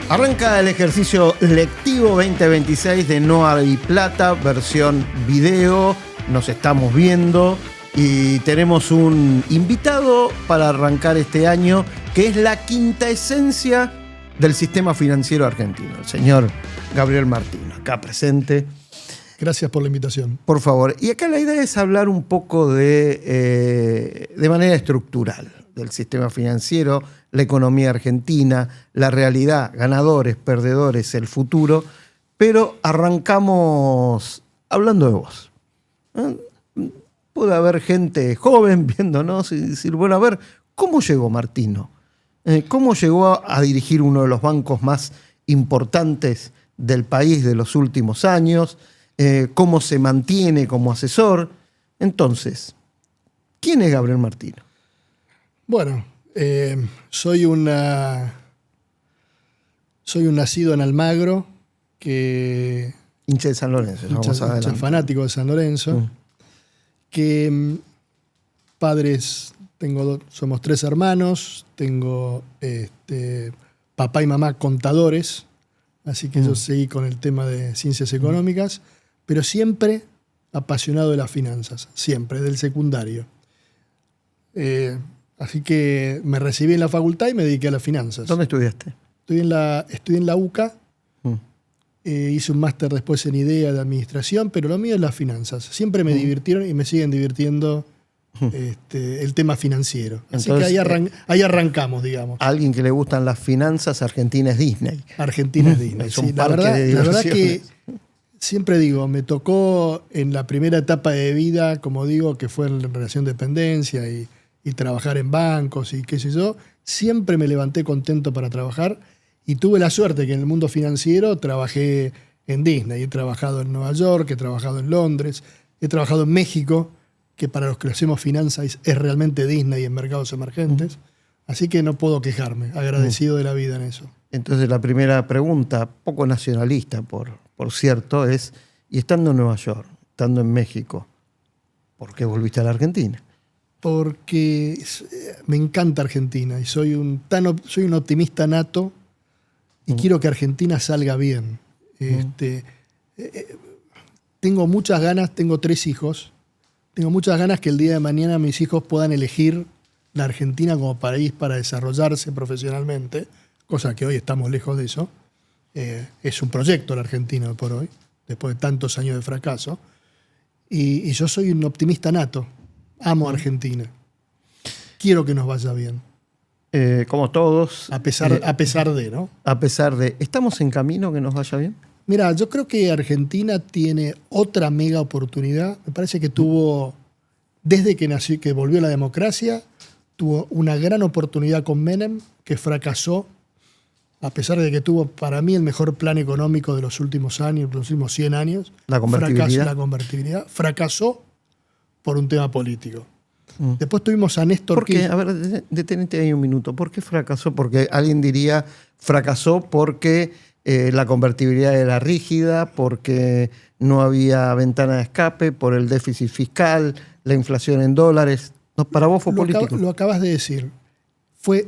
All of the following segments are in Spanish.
Arranca el ejercicio lectivo 2026 de No Hay Plata, versión video. Nos estamos viendo y tenemos un invitado para arrancar este año que es la quinta esencia del sistema financiero argentino, el señor Gabriel Martino, acá presente. Gracias por la invitación. Por favor. Y acá la idea es hablar un poco de manera estructural del sistema financiero, la economía argentina, la realidad, ganadores, perdedores, el futuro. Pero arrancamos hablando de vos. Puede haber gente joven viéndonos y decir, bueno, a ver, ¿cómo llegó Martino? ¿Cómo llegó a dirigir uno de los bancos más importantes del país de los últimos años? ¿Cómo se mantiene como asesor? Entonces, ¿quién es Gabriel Martino? Bueno, soy un nacido en Almagro, hincha de San Lorenzo, hincha fanático de San Lorenzo, que padres, somos 3 hermanos, tengo papá y mamá contadores, así que yo seguí con el tema de ciencias económicas, pero siempre apasionado de las finanzas, siempre, del secundario. Así que me recibí en la facultad y me dediqué a las finanzas. ¿Dónde estudiaste? Estudié en la UCA, hice un máster después en idea de administración, pero lo mío es las finanzas. Siempre me divirtieron y me siguen divirtiendo el tema financiero. Así entonces, que ahí arrancamos, digamos. A alguien que le gustan las finanzas, Argentina es Disney. Argentina es Disney. Es un sí, parque de la verdad diversiones. que siempre digo, me tocó en la primera etapa de vida, como digo, que fue en relación de dependencia y trabajar en bancos y qué sé yo, siempre me levanté contento para trabajar y tuve la suerte que en el mundo financiero trabajé en Disney. He trabajado en Nueva York, he trabajado en Londres, he trabajado en México, que para los que hacemos finanzas es realmente Disney en mercados emergentes. Así que no puedo quejarme, agradecido de la vida en eso. Entonces la primera pregunta, poco nacionalista por cierto, es, y estando en Nueva York, estando en México, ¿por qué volviste a la Argentina? Porque me encanta Argentina y soy un optimista nato y quiero que Argentina salga bien. Tengo muchas ganas, tengo 3 hijos, tengo muchas ganas que el día de mañana mis hijos puedan elegir la Argentina como país para desarrollarse profesionalmente, cosa que hoy estamos lejos de eso. Es un proyecto la Argentina por hoy, después de tantos años de fracaso. Y yo soy un optimista nato. Amo a Argentina. Quiero que nos vaya bien. Como todos. A pesar de, ¿no? A pesar de. ¿Estamos en camino que nos vaya bien? Mira, yo creo que Argentina tiene otra mega oportunidad. Me parece que tuvo, desde que nació, que volvió la democracia, tuvo una gran oportunidad con Menem, que fracasó, a pesar de que tuvo para mí el mejor plan económico de los últimos años, de los últimos 100 años. La convertibilidad. La convertibilidad. Fracasó por un tema político. Después tuvimos a Néstor Kirchner. Kirchner. A ver, detenete ahí un minuto. ¿Por qué fracasó? Porque alguien diría, fracasó porque la convertibilidad era rígida, porque no había ventana de escape, por el déficit fiscal, la inflación en dólares. No, para vos fue político. Lo acabas de decir. Fue,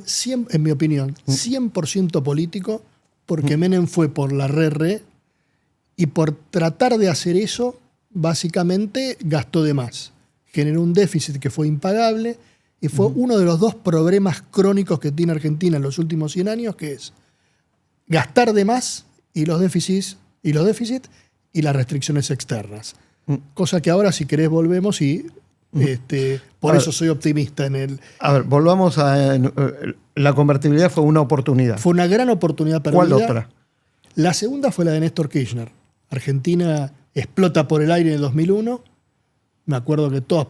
en mi opinión, 100% político, porque Menem fue por la re, y por tratar de hacer eso, básicamente gastó de más. Generó un déficit que fue impagable y fue uno de los 2 problemas crónicos que tiene Argentina en los últimos 100 años, que es gastar de más y los déficits y las restricciones externas. Cosa que ahora, si querés, volvemos y por eso soy optimista en el... A ver, volvamos a... la convertibilidad fue una oportunidad. Fue una gran oportunidad perdida. ¿Cuál otra? La segunda fue la de Néstor Kirchner. Argentina explota por el aire en el 2001. Me acuerdo que toda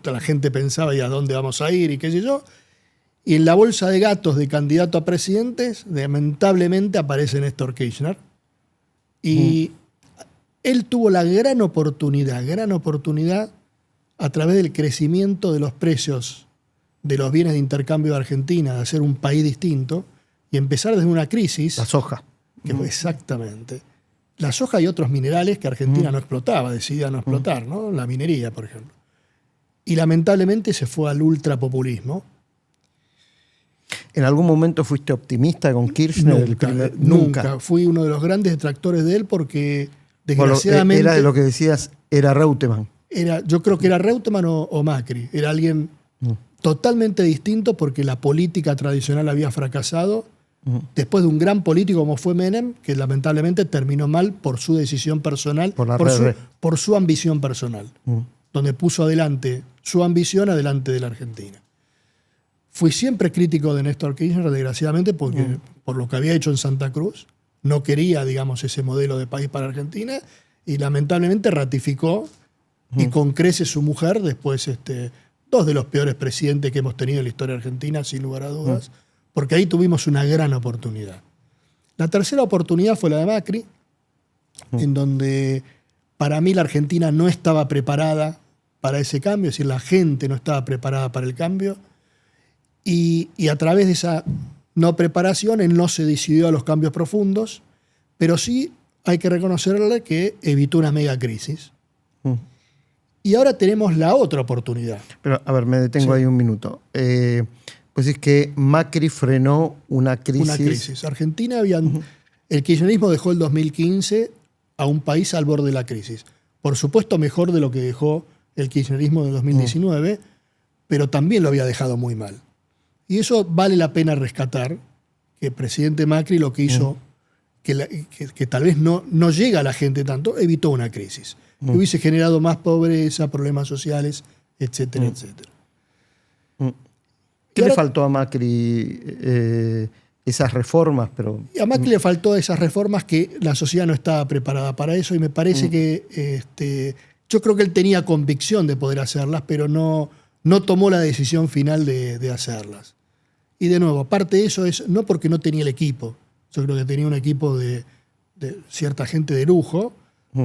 la gente pensaba, ¿y a dónde vamos a ir? Y qué sé yo. Y en la bolsa de gatos de candidato a presidentes, lamentablemente aparece Néstor Kirchner. Y él tuvo la gran oportunidad, a través del crecimiento de los precios de los bienes de intercambio de Argentina, de hacer un país distinto, y empezar desde una crisis. La soja. Exactamente. La soja y otros minerales que Argentina no explotaba, decidía no explotar, ¿no? La minería, por ejemplo. Y lamentablemente se fue al ultrapopulismo. ¿En algún momento fuiste optimista con Kirchner? Nunca. Fui uno de los grandes detractores de él porque, desgraciadamente... Era de lo que decías, era Reutemann. Yo creo que era Reutemann o Macri. Era alguien totalmente distinto porque la política tradicional había fracasado. Después de un gran político como fue Menem, que lamentablemente terminó mal por su decisión personal, por su ambición personal, donde puso adelante su ambición adelante de la Argentina. Fui siempre crítico de Néstor Kirchner, desgraciadamente, porque por lo que había hecho en Santa Cruz, no quería, digamos, ese modelo de país para Argentina, y lamentablemente ratificó, y con creces su mujer, después dos de los peores presidentes que hemos tenido en la historia argentina, sin lugar a dudas, porque ahí tuvimos una gran oportunidad. La tercera oportunidad fue la de Macri, en donde para mí la Argentina no estaba preparada para ese cambio, es decir, la gente no estaba preparada para el cambio, y a través de esa no preparación él no se decidió a los cambios profundos, pero sí hay que reconocerle que evitó una mega crisis. Y ahora tenemos la otra oportunidad. Pero, a ver, me detengo ahí un minuto. Pues es que Macri frenó una crisis. Una crisis. Argentina el kirchnerismo dejó el 2015 a un país al borde de la crisis. Por supuesto, mejor de lo que dejó el kirchnerismo de 2019, pero también lo había dejado muy mal. Y eso vale la pena rescatar, que el presidente Macri lo que hizo, que tal vez no llega a la gente tanto, evitó una crisis. Que hubiese generado más pobreza, problemas sociales, etcétera, etcétera. ¿Qué le faltó a Macri esas reformas? A Macri le faltó esas reformas que la sociedad no estaba preparada para eso, y me parece que yo creo que él tenía convicción de poder hacerlas, pero no tomó la decisión final de hacerlas. Y de nuevo, aparte de eso, es no porque no tenía el equipo. Yo creo que tenía un equipo de cierta gente de lujo,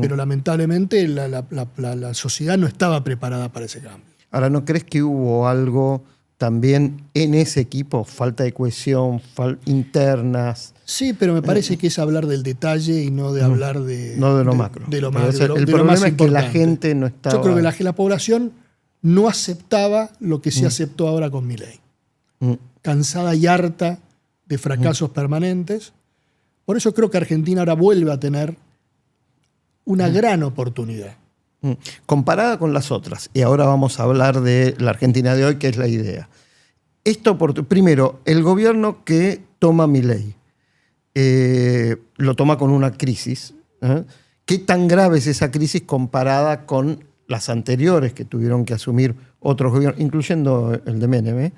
pero lamentablemente la sociedad no estaba preparada para ese cambio. Ahora, ¿no crees que hubo algo también en ese equipo? Falta de cohesión, internas. Sí, pero me parece que es hablar del detalle y no de hablar de... No de lo macro. De lo más, el problema es que la gente no estaba... Yo creo que la población no aceptaba lo que se aceptó ahora con Milei. Cansada y harta de fracasos permanentes. Por eso creo que Argentina ahora vuelve a tener una gran oportunidad. Comparada con las otras, y ahora vamos a hablar de la Argentina de hoy, que es la idea. Primero, el gobierno que toma Milei lo toma con una crisis. ¿Qué tan grave es esa crisis comparada con las anteriores que tuvieron que asumir otros gobiernos, incluyendo el de Menem?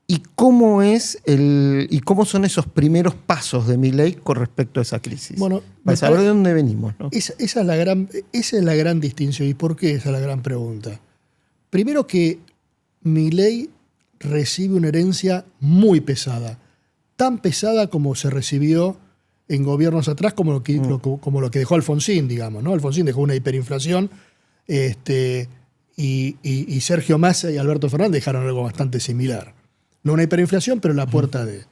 ¿Y cómo son esos primeros pasos de Milei con respecto a esa crisis? Bueno, para saber de dónde venimos, ¿no? Esa es la gran distinción. ¿Y por qué? Esa es la gran pregunta. Primero, que Milei recibe una herencia muy pesada. Tan pesada como se recibió en gobiernos atrás, como lo que dejó Alfonsín, digamos, ¿no? Alfonsín dejó una hiperinflación, y Sergio Massa y Alberto Fernández dejaron algo bastante similar. No una hiperinflación, pero la puerta de...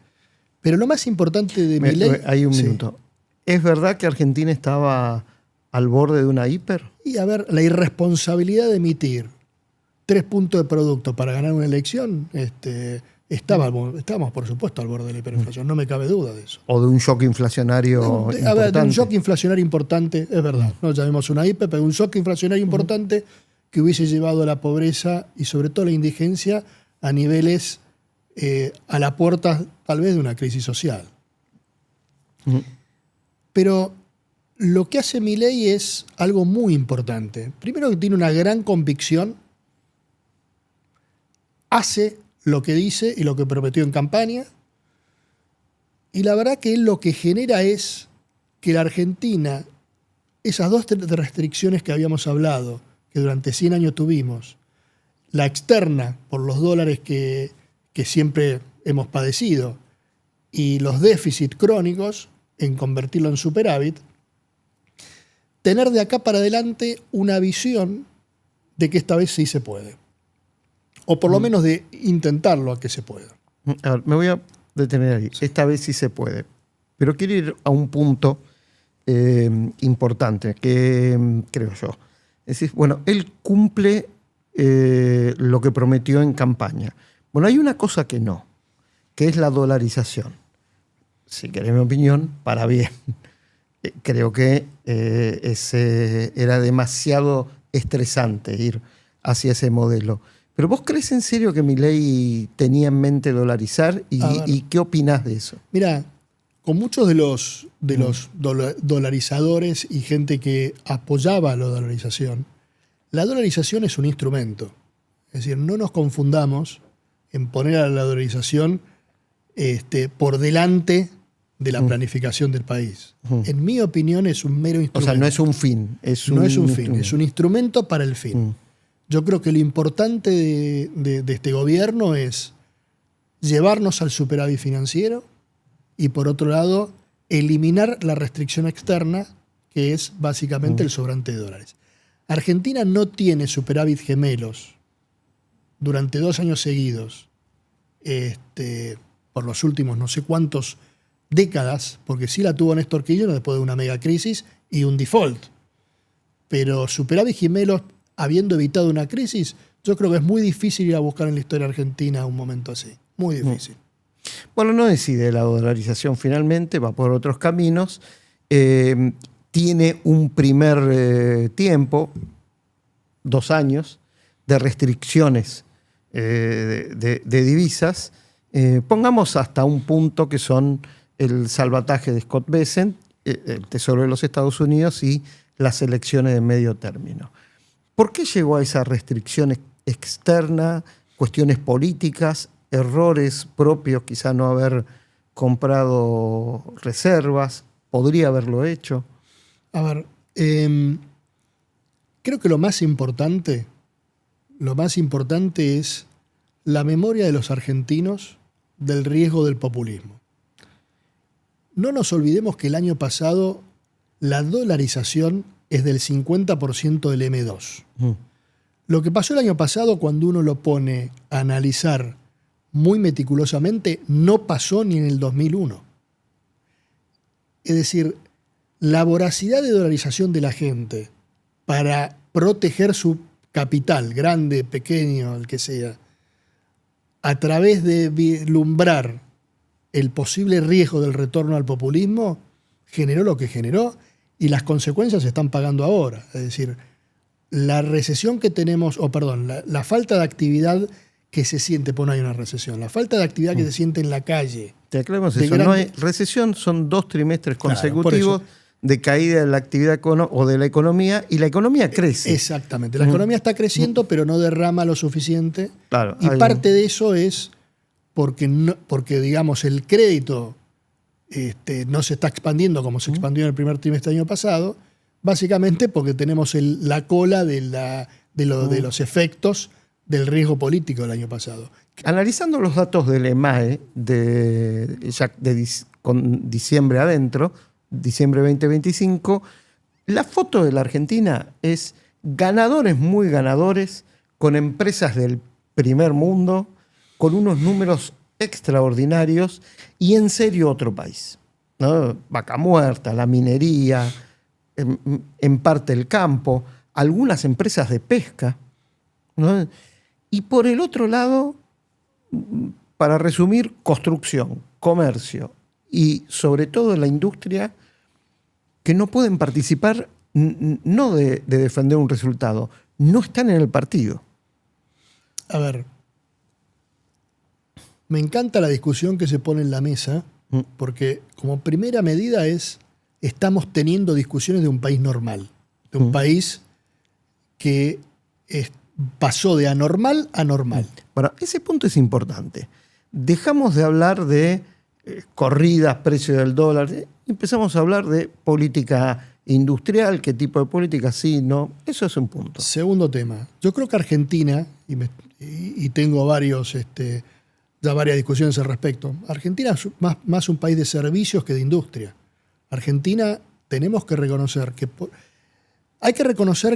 Pero lo más importante de Milei... Hay un minuto. ¿Es verdad que Argentina estaba al borde de una hiper? Y a ver, la irresponsabilidad de emitir 3 puntos de producto para ganar una elección, estábamos, por supuesto, al borde de la hiperinflación, no me cabe duda de eso. O de un shock inflacionario importante. A ver, de un shock inflacionario importante, es verdad. No llamemos una hiper, pero un shock inflacionario importante que hubiese llevado a la pobreza y sobre todo la indigencia a niveles... a la puerta tal vez de una crisis social. Pero lo que hace Milei es algo muy importante. Primero, que tiene una gran convicción, hace lo que dice y lo que prometió en campaña, y la verdad que él lo que genera es que la Argentina, esas 2 restricciones que habíamos hablado, que durante 100 años tuvimos, la externa por los dólares que siempre hemos padecido, y los déficits crónicos, en convertirlo en superávit, tener de acá para adelante una visión de que esta vez sí se puede. O por lo menos de intentarlo a que se pueda. A ver, me voy a detener ahí. Sí. Esta vez sí se puede. Pero quiero ir a un punto importante, que creo yo. Es decir, bueno, él cumple lo que prometió en campaña. Bueno, hay una cosa que no, que es la dolarización. Si querés mi opinión, para bien. Creo que era demasiado estresante ir hacia ese modelo. Pero ¿vos crees en serio que Milei tenía en mente dolarizar? ¿Y qué opinás de eso? Mira, con muchos de los dolarizadores y gente que apoyaba la dolarización es un instrumento. Es decir, no nos confundamos en poner a la dolarización por delante de la planificación del país. En mi opinión es un mero instrumento. O sea, no es un fin. No es un fin, es un instrumento para el fin. Yo creo que lo importante de este gobierno es llevarnos al superávit financiero y, por otro lado, eliminar la restricción externa, que es básicamente el sobrante de dólares. Argentina no tiene superávit gemelos durante 2 años seguidos, por los últimos no sé cuántos décadas, porque sí la tuvo Néstor Kirchner después de una megacrisis y un default. Pero superávit gemelos, habiendo evitado una crisis, yo creo que es muy difícil ir a buscar en la historia argentina un momento así. Muy difícil. Bueno, no decide la dolarización finalmente, va por otros caminos. Tiene un primer tiempo, 2 años, de restricciones de divisas. Pongamos hasta un punto que son el salvataje de Scott Bessent, el Tesoro de los Estados Unidos y las elecciones de medio término. ¿Por qué llegó a esa restricción externa? Cuestiones políticas, errores propios, quizá no haber comprado reservas, podría haberlo hecho. A ver, creo que lo más importante es la memoria de los argentinos del riesgo del populismo. No nos olvidemos que el año pasado la dolarización es del 50% del M2. Lo que pasó el año pasado, cuando uno lo pone a analizar muy meticulosamente, no pasó ni en el 2001. Es decir, la voracidad de dolarización de la gente para proteger su capital, grande, pequeño, el que sea, a través de vislumbrar el posible riesgo del retorno al populismo, generó lo que generó y las consecuencias se están pagando ahora. Es decir, la recesión que tenemos, la falta de actividad que se siente, pues no hay una recesión, la falta de actividad que se siente en la calle. Te aclaramos eso, no hay recesión, son 2 trimestres consecutivos de caída de la actividad o de la economía, y la economía crece. Exactamente, la economía está creciendo, pero no derrama lo suficiente. Claro, y parte de eso es porque digamos, el crédito no se está expandiendo como se expandió en el primer trimestre del año pasado, básicamente porque tenemos la cola de los efectos del riesgo político del año pasado. Analizando los datos del EMAE con diciembre adentro, diciembre 2025, la foto de la Argentina es ganadores muy ganadores, con empresas del primer mundo, con unos números extraordinarios y en serio otro país, ¿no? Vaca Muerta, la minería, en parte el campo, algunas empresas de pesca, ¿no? Y por el otro lado, para resumir, construcción, comercio y sobre todo la industria, que no pueden participar, no de defender un resultado, no están en el partido. A ver, me encanta la discusión que se pone en la mesa, porque como primera medida estamos teniendo discusiones de un país normal, de un país que pasó de anormal a normal. Bueno, ese punto es importante. Dejamos de hablar de corridas, precio del dólar, empezamos a hablar de política industrial, qué tipo de política, sí, no, eso es un punto. Segundo tema, yo creo que Argentina, y tengo ya varias discusiones al respecto, Argentina es más un país de servicios que de industria. Argentina tenemos que reconocer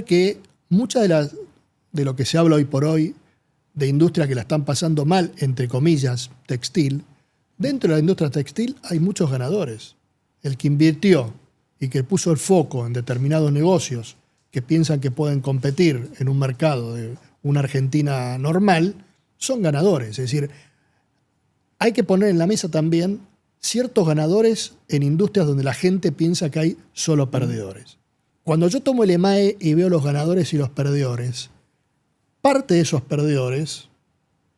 que mucha de lo que se habla hoy por hoy de industria que la están pasando mal, entre comillas, textil, dentro de la industria textil hay muchos ganadores. El que invirtió y que puso el foco en determinados negocios que piensan que pueden competir en un mercado de una Argentina normal, son ganadores. Es decir, hay que poner en la mesa también ciertos ganadores en industrias donde la gente piensa que hay solo perdedores. Cuando yo tomo el EMAE y veo los ganadores y los perdedores, parte de esos perdedores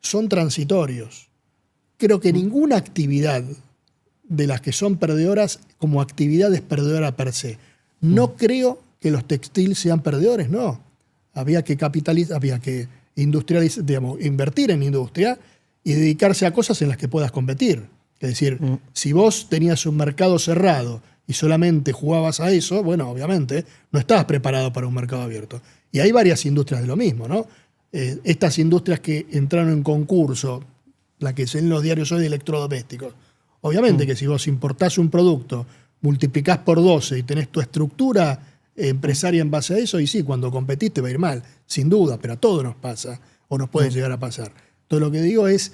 son transitorios. Creo que ninguna actividad de las que son perdedoras como actividad es perdedora per se. No creo que los textiles sean perdedores, no. Había que capitalizar, había que industrializar, digamos, invertir en industria y dedicarse a cosas en las que puedas competir. Es decir, si vos tenías un mercado cerrado y solamente jugabas a eso, bueno, obviamente no estabas preparado para un mercado abierto. Y hay varias industrias de lo mismo, ¿no? Estas industrias que entraron en concurso, la que se ven en los diarios hoy de electrodomésticos, obviamente que si vos importás un producto, multiplicás por 12 y tenés tu estructura empresaria en base a eso, y sí, cuando competís te va a ir mal, sin duda, pero a todos nos pasa o nos puede llegar a pasar. Entonces lo que digo es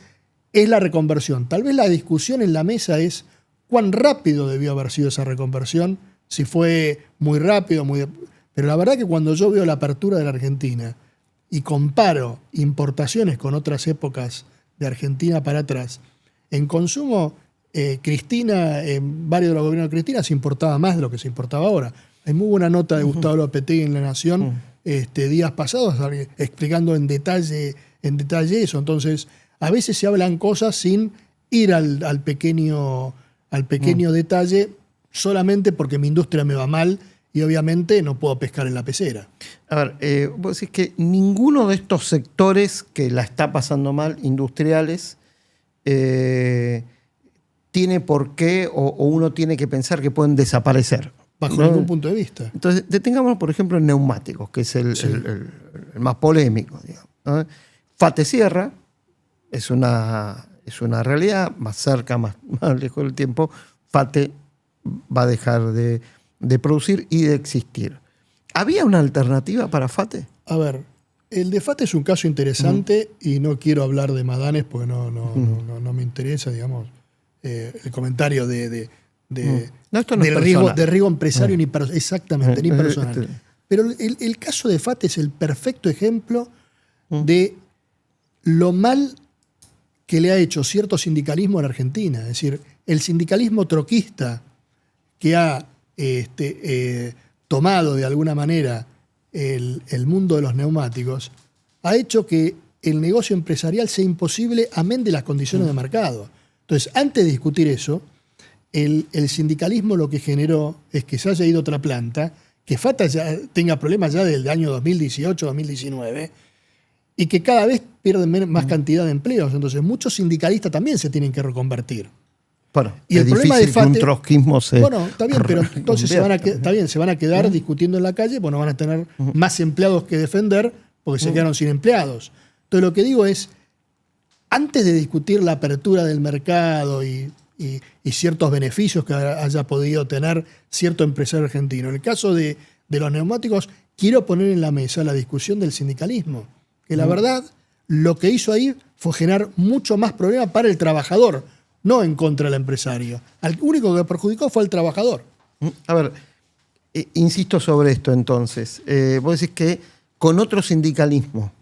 la reconversión. Tal vez la discusión en la mesa es cuán rápido debió haber sido esa reconversión, si fue muy rápido, pero la verdad que cuando yo veo la apertura de la Argentina y comparo importaciones con otras épocas de Argentina para atrás, en consumo, Cristina, en varios de los gobiernos de Cristina se importaba más de lo que se importaba ahora. Hay muy buena nota de Gustavo Lopetegui en La Nación días pasados explicando en detalle eso. Entonces, a veces se hablan cosas sin ir al pequeño detalle solamente porque mi industria me va mal y obviamente no puedo pescar en la pecera. A ver, vos decís que ninguno de estos sectores que la está pasando mal, industriales, tiene por qué o uno tiene que pensar que pueden desaparecer. Bajo ningún punto de vista. Entonces, detengámonos, por ejemplo, en neumáticos, que es el más polémico, digamos, ¿no? FATE cierra, es una realidad, más cerca, más lejos del tiempo, FATE va a dejar de producir y de existir. ¿Había una alternativa para FATE? A ver, el de FATE es un caso interesante y no quiero hablar de Madanes porque no me interesa, digamos, el comentario de riesgo empresario ni exactamente, ni personal. Pero el caso de FATE es el perfecto ejemplo de lo mal que le ha hecho cierto sindicalismo a la Argentina. Es decir, el sindicalismo troquista que ha tomado de alguna manera el mundo de los neumáticos ha hecho que el negocio empresarial sea imposible amén de las condiciones de mercado. Entonces, antes de discutir eso, el sindicalismo lo que generó es que se haya ido otra planta, que FATE ya tenga problemas ya desde el año 2018, 2019, y que cada vez pierden más cantidad de empleos. Entonces, muchos sindicalistas también se tienen que reconvertir. Bueno, y el problema de FATE, que un trotskismo se... Bueno, está bien, pero entonces se van a quedar discutiendo en la calle, bueno, van a tener más empleados que defender porque se quedaron sin empleados. Entonces, lo que digo es, antes de discutir la apertura del mercado y ciertos beneficios que haya podido tener cierto empresario argentino, en el caso de los neumáticos, quiero poner en la mesa la discusión del sindicalismo. Que la verdad, lo que hizo ahí fue generar mucho más problema para el trabajador, no en contra del empresario. Al único que perjudicó fue el trabajador. A ver, insisto sobre esto entonces. Vos decís que con otro sindicalismo,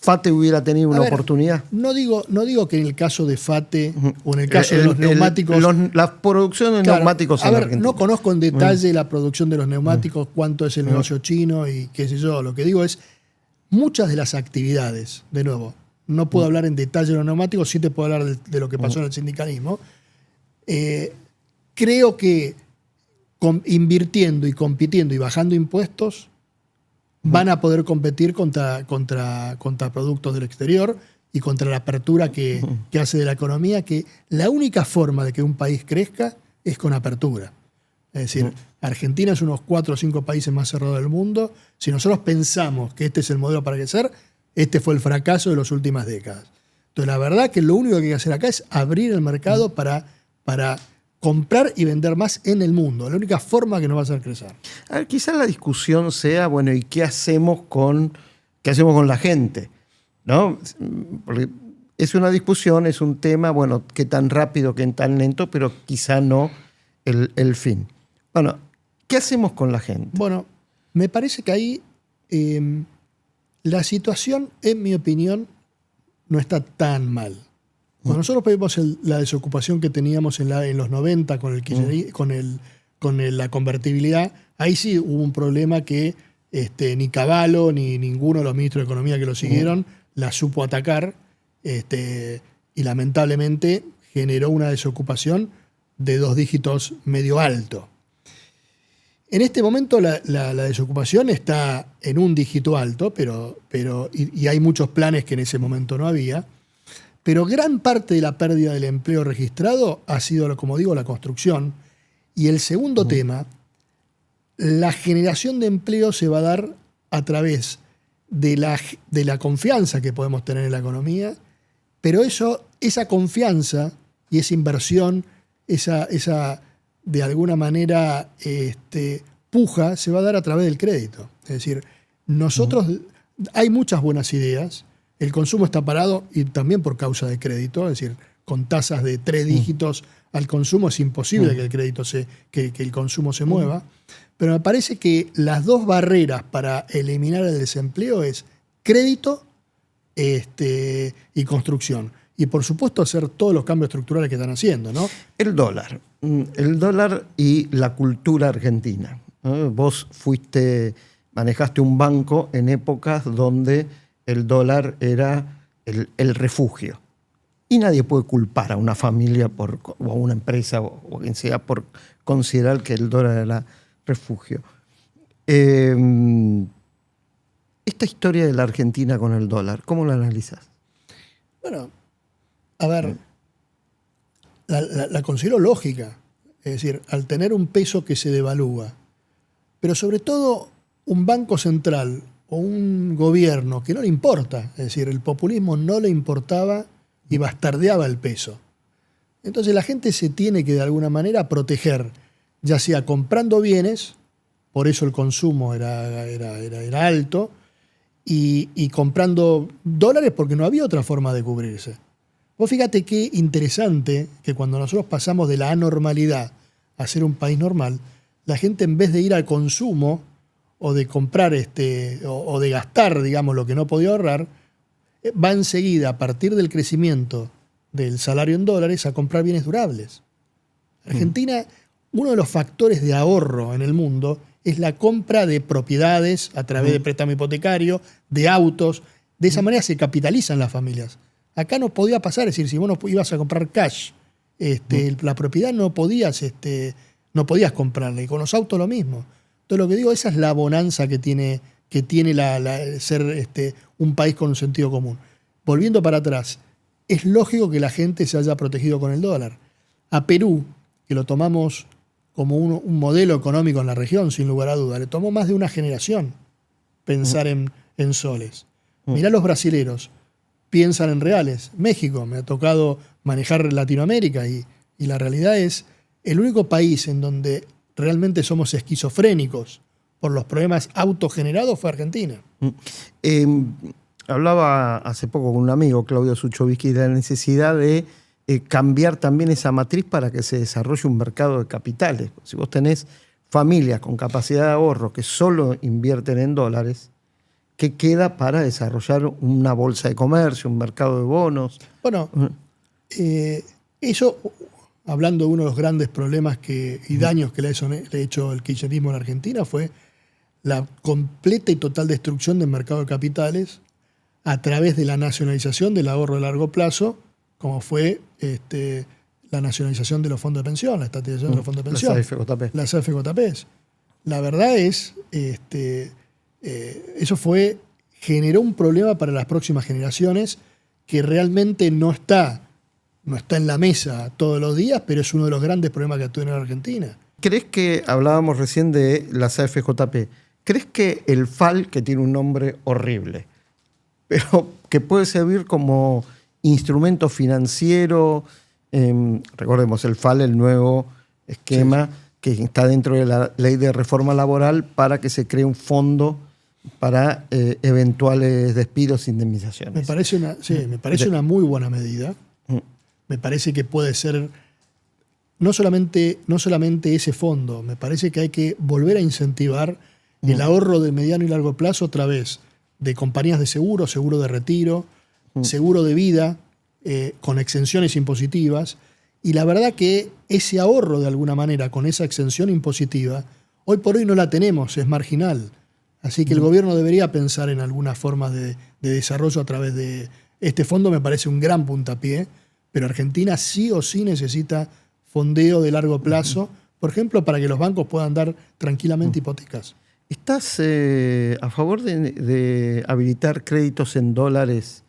¿FATE hubiera tenido una oportunidad? No digo que en el caso de FATE o en el caso de los neumáticos... la producción de neumáticos en Argentina. No conozco en detalle la producción de los neumáticos, cuánto es el negocio chino y qué sé yo. Lo que digo es, muchas de las actividades, de nuevo, no puedo hablar en detalle de los neumáticos, sí te puedo hablar de lo que pasó en el sindicalismo. Creo que invirtiendo y compitiendo y bajando impuestos van a poder competir contra productos del exterior y contra la apertura que hace de la economía, que la única forma de que un país crezca es con apertura. Es decir, Argentina es uno de los 4 o 5 países más cerrados del mundo. Si nosotros pensamos que este es el modelo para crecer, este fue el fracaso de las últimas décadas. Entonces, la verdad que lo único que hay que hacer acá es abrir el mercado para comprar y vender más en el mundo. La única forma que nos va a hacer crecer. A ver, quizás la discusión sea, bueno, ¿y qué hacemos con la gente? ¿No? Porque es una discusión, es un tema, bueno, qué tan rápido, qué tan lento, pero quizá no el fin. Bueno, ¿qué hacemos con la gente? Bueno, me parece que ahí La situación, en mi opinión, no está tan mal. Cuando nosotros vemos la desocupación que teníamos en los 90 con la convertibilidad, ahí sí hubo un problema que ni Cavallo ni ninguno de los ministros de Economía que lo siguieron la supo atacar, y lamentablemente generó una desocupación de 2 dígitos medio alto. En este momento la desocupación está en 1 dígito alto, y hay muchos planes que en ese momento no había, pero gran parte de la pérdida del empleo registrado ha sido, como digo, la construcción. Y el segundo tema, la generación de empleo se va a dar a través de la confianza que podemos tener en la economía, pero esa confianza y esa inversión, esa de alguna manera puja, se va a dar a través del crédito. Es decir, hay muchas buenas ideas, el consumo está parado y también por causa de crédito, es decir, con tasas de 3 dígitos al consumo es imposible que el consumo se mueva, pero me parece que las 2 barreras para eliminar el desempleo es crédito y construcción. Y por supuesto hacer todos los cambios estructurales que están haciendo, ¿no? El dólar y la cultura argentina. Vos manejaste un banco en épocas donde el dólar era el refugio. Y nadie puede culpar a una familia o a una empresa o quien sea por considerar que el dólar era refugio. Esta historia de la Argentina con el dólar, ¿cómo la analizas? Bueno, a ver, la considero lógica. Es decir, al tener un peso que se devalúa, pero sobre todo un banco central o un gobierno que no le importa, es decir, el populismo no le importaba y bastardeaba el peso. Entonces la gente se tiene que de alguna manera proteger, ya sea comprando bienes, por eso el consumo era alto, y comprando dólares porque no había otra forma de cubrirse. Vos fíjate qué interesante que cuando nosotros pasamos de la anormalidad a ser un país normal, la gente en vez de ir al consumo o de comprar o de gastar, digamos, lo que no podía ahorrar, va enseguida, a partir del crecimiento del salario en dólares, a comprar bienes durables. Argentina, uno de los factores de ahorro en el mundo es la compra de propiedades a través de préstamo hipotecario, de autos. De esa manera se capitalizan las familias. Acá no podía pasar, es decir, si vos no ibas a comprar cash, la propiedad no podías comprarla, y con los autos lo mismo. Entonces lo que digo, esa es la bonanza que tiene ser un país con un sentido común. Volviendo para atrás, es lógico que la gente se haya protegido con el dólar. A Perú, que lo tomamos como un modelo económico en la región, sin lugar a duda, le tomó más de una generación pensar en soles. Mirá los brasileros, piensan en reales. México, me ha tocado manejar Latinoamérica y la realidad es el único país en donde realmente somos esquizofrénicos por los problemas autogenerados fue Argentina. Hablaba hace poco con un amigo, Claudio Suchovicki, de la necesidad de cambiar también esa matriz para que se desarrolle un mercado de capitales. Si vos tenés familias con capacidad de ahorro que solo invierten en dólares, ¿qué queda para desarrollar una bolsa de comercio, un mercado de bonos? Bueno, eso, hablando de uno de los grandes problemas y daños que le ha hecho el kirchnerismo en Argentina, fue la completa y total destrucción del mercado de capitales a través de la nacionalización del ahorro de largo plazo, como fue la nacionalización de los fondos de pensión, la estatización de los fondos de pensión. Las AFJP. La verdad es, eso generó un problema para las próximas generaciones que realmente no está en la mesa todos los días, pero es uno de los grandes problemas que tiene en Argentina. ¿Crees que, hablábamos recién de las AFJP, crees que el FAL, que tiene un nombre horrible, pero que puede servir como instrumento financiero, recordemos el FAL, el nuevo esquema que está dentro de la ley de reforma laboral para que se cree un fondo para eventuales despidos e indemnizaciones? Me parece una muy buena medida. Me parece que puede ser no solamente ese fondo, me parece que hay que volver a incentivar el ahorro de mediano y largo plazo a través de compañías de seguro, seguro de retiro, seguro de vida, con exenciones impositivas. Y la verdad que ese ahorro, de alguna manera, con esa exención impositiva, hoy por hoy no la tenemos, es marginal. Así que el gobierno debería pensar en algunas formas de desarrollo a través de este fondo. Me parece un gran puntapié, pero Argentina sí o sí necesita fondeo de largo plazo, por ejemplo, para que los bancos puedan dar tranquilamente hipotecas. ¿Estás a favor de habilitar créditos en dólares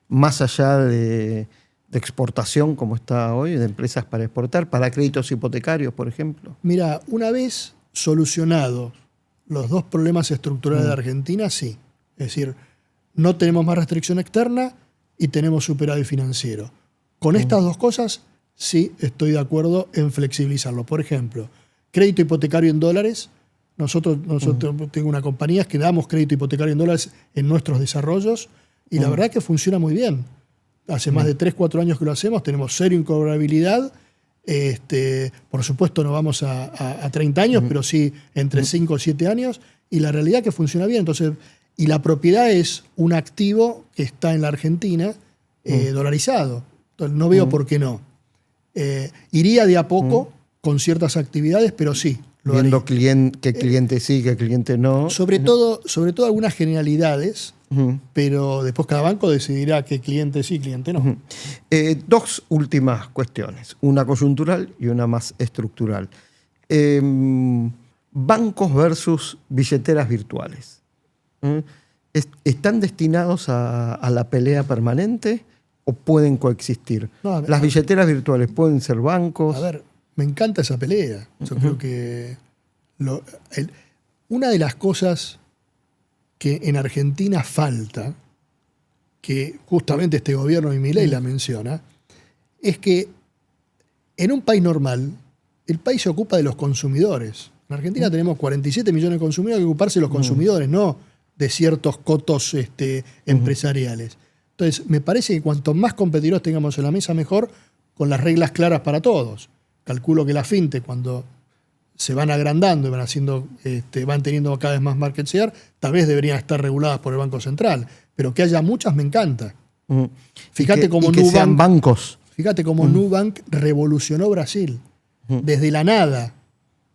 más allá de exportación, como está hoy, de empresas para exportar, para créditos hipotecarios, por ejemplo? Mira, una vez solucionados los dos problemas estructurales de Argentina, sí. Es decir, no tenemos más restricción externa y tenemos superávit financiero. Con estas dos cosas, sí estoy de acuerdo en flexibilizarlo. Por ejemplo, crédito hipotecario en dólares. Nosotros tengo una compañía que damos crédito hipotecario en dólares en nuestros desarrollos y la verdad que funciona muy bien. Hace más de 3-4 años que lo hacemos, tenemos cero incobrabilidad. Por supuesto no vamos a 30 años, pero sí entre 5 o 7 años, y la realidad es que funciona bien. Entonces, y la propiedad es un activo que está en la Argentina dolarizado. Entonces, no veo por qué no. Iría de a poco con ciertas actividades, pero sí. Viendo qué cliente sí, qué cliente no. Sobre todo algunas generalidades, pero después cada banco decidirá qué cliente sí, cliente no. Dos últimas cuestiones, una coyuntural y una más estructural. Bancos versus billeteras virtuales. ¿Están destinados a la pelea permanente o pueden coexistir? No, ¿Las billeteras virtuales pueden ser bancos? A ver, me encanta esa pelea. Yo creo que una de las cosas que en Argentina falta, que justamente este gobierno y Milei la menciona, es que en un país normal, el país se ocupa de los consumidores. En Argentina tenemos 47 millones de consumidores, hay que ocuparse de los consumidores, no de ciertos cotos empresariales. Entonces, me parece que cuanto más competidores tengamos en la mesa, mejor, con las reglas claras para todos. Calculo que la fintech, cuando se van agrandando y van teniendo cada vez más market share, tal vez deberían estar reguladas por el Banco Central. Pero que haya muchas me encanta. Fíjate cómo que sean bancos. Fíjate cómo Nubank revolucionó Brasil. Desde la nada,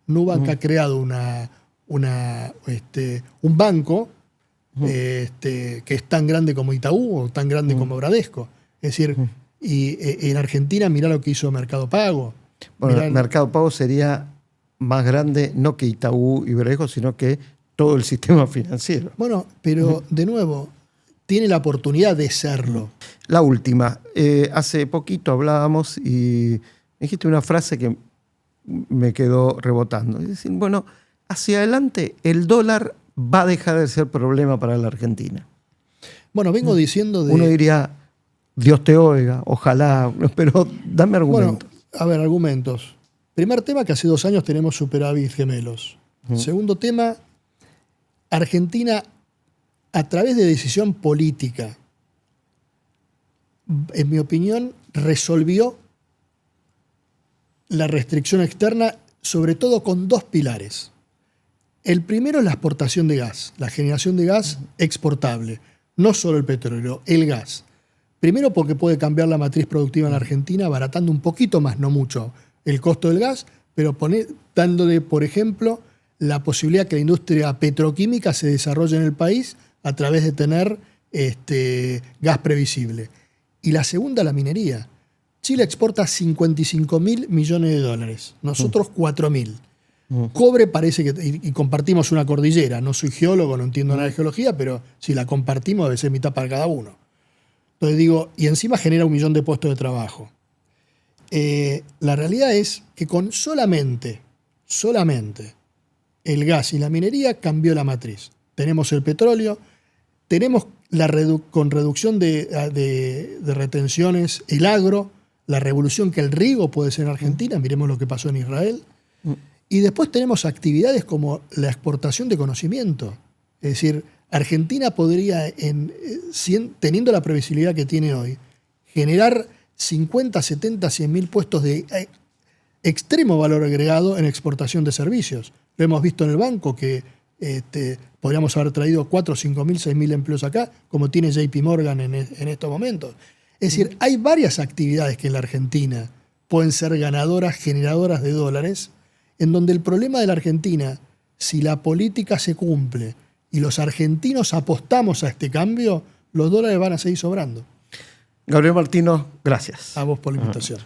Nubank ha creado un banco que es tan grande como Itaú o tan grande como Bradesco. Es decir, y en Argentina mirá lo que hizo Mercado Pago. Bueno, Mercado Pago sería más grande no que Itaú y Bradesco, sino que todo el sistema financiero. Bueno, pero de nuevo, tiene la oportunidad de serlo. La última. Hace poquito hablábamos y me dijiste una frase que me quedó rebotando. Es decir, bueno, hacia adelante el dólar va a dejar de ser problema para la Argentina. Bueno, vengo diciendo de... Uno diría, Dios te oiga, ojalá, pero dame argumentos. Bueno, a ver, argumentos. Primer tema, que hace 2 años tenemos superávit gemelos. Segundo tema, Argentina, a través de decisión política, en mi opinión, resolvió la restricción externa, sobre todo con 2 pilares. El primero es la exportación de gas, la generación de gas exportable, no solo el petróleo, el gas. Primero porque puede cambiar la matriz productiva en la Argentina, abaratando un poquito más, no mucho, el costo del gas, pero dándole, por ejemplo, la posibilidad que la industria petroquímica se desarrolle en el país a través de tener gas previsible. Y la segunda, la minería. Chile exporta 55.000 millones de dólares, nosotros 4.000. Cobre parece que, y compartimos una cordillera, no soy geólogo, no entiendo nada de geología, pero si la compartimos debe ser mitad para cada uno. Entonces digo, y encima genera 1 millón de puestos de trabajo. La realidad es que con solamente el gas y la minería cambió la matriz. Tenemos el petróleo, tenemos con reducción de retenciones el agro, la revolución que el riego puede ser en Argentina, miremos lo que pasó en Israel. Y después tenemos actividades como la exportación de conocimiento. Es decir, Argentina podría, teniendo la previsibilidad que tiene hoy, generar 50, 70, 100 mil puestos de extremo valor agregado en exportación de servicios. Lo hemos visto en el banco, que Podríamos haber traído 4, 5.000, 6.000 empleos acá, como tiene JP Morgan en estos momentos. Es decir, hay varias actividades que en la Argentina pueden ser ganadoras, generadoras de dólares, en donde el problema de la Argentina, si la política se cumple y los argentinos apostamos a este cambio, los dólares van a seguir sobrando. Gabriel Martino, gracias. A vos por la invitación.